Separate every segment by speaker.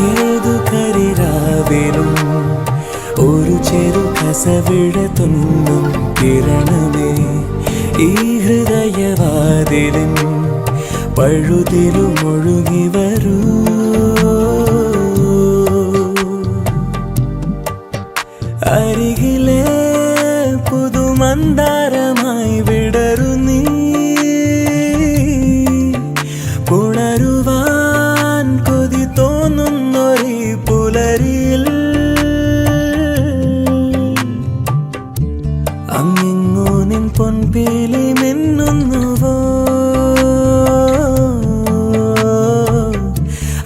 Speaker 1: ഏതു കരിരാവിലും ഒരു ചെറു കസവിടത്തുന്നും കിരണമേ ഈ ഹൃദയവാതിലും പഴുതിലുമൊഴുകി വരൂ. അരികിലെ പുതുമന്ദാരമായി വിടരു നീ, പുണരുവാൻ കൊതി തോന്നുന്നൊരു പുലരിയിൽ അങ്ങിങ്ങോ നിൻ പൊൻപേലി മിന്നുന്നുവോ,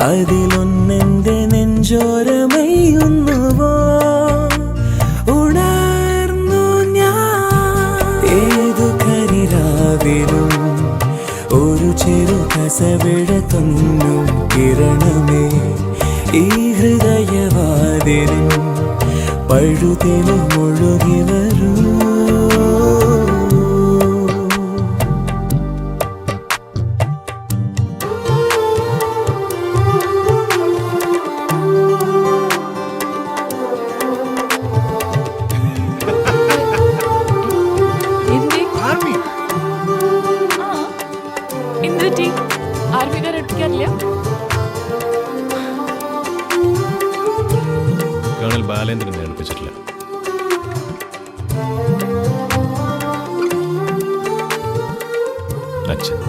Speaker 1: അതിലൊന്നെന്റെ നെഞ്ചോരമയുന്നുവോ. ഉണർന്നു ഞാൻ ഏതു കരിരാവിലും ഒരു ചെറു കസവിടത്തുന്നും കിരണമേ ഈ ഹൃദയവാതിലും പഴുതിലുമൊഴുകി വരൂ.
Speaker 2: കേണൽ ബാലേന്ദ്രനെ അടുപ്പിച്ചിട്ടില്ല. അച്ഛൻ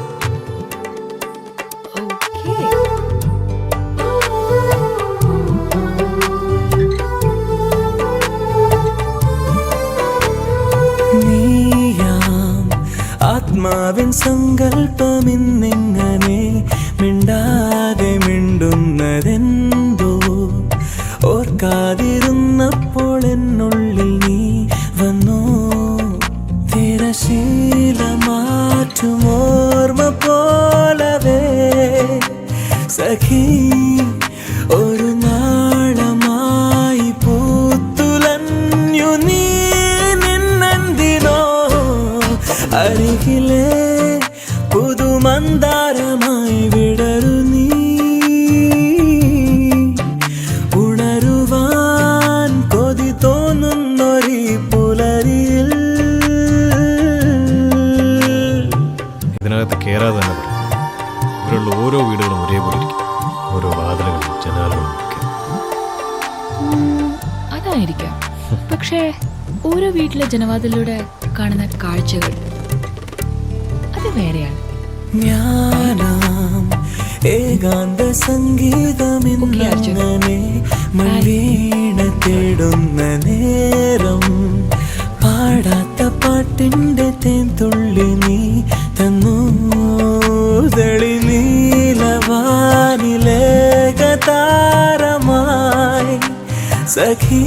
Speaker 1: നീയാം ആത്മാവിൻ സങ്കല്പമിന്നിങ്ങനെ മിണ്ടാതെ മിണ്ടുന്നതെന്തോ ഓർക്കാതിരുന്നപ്പോൾ എന്നുള്ളിൽ നീ വന്നോ. തിരശീല മാറ്റും ഓർമ്മ പോലവേ സഖി ഒരു നാളമായി പൂത്തുലഞ്ഞു നീ നിന്നെന്തിനോ. അരികിലെ പുതുമന്ദാരമായി വിടരു നീ, ഉണരുവാൻ കൊതി തോന്നുന്നൊരു പുലരിയിൽ.
Speaker 2: ഇതിനകത്ത് കയറാതെ തന്നെ പറയും. ഇവരുള്ള ഓരോ വീടുകളും ഒരേപോലെ ഇരിക്കും, ഓരോ വാതിലുകളും ജനാലുകളും ഒക്കെ.
Speaker 3: അതായിരിക്കാം. പക്ഷേ ഓരോ വീട്ടിലെ ജനവാതിലൂടെ കാണുന്ന കാഴ്ചകൾ അത് വേറെയാണ്.
Speaker 1: ഞാനാം ഏകാന്ത സംഗീതമിന്നങ്ങനെ മഴീണ തേടുന്ന നേരം പാടാത്ത പാട്ടിൻ്റെ തേൻതുള്ളി നീ തന്നു. തെളി നീലവാനിലേക താരമായി സഖി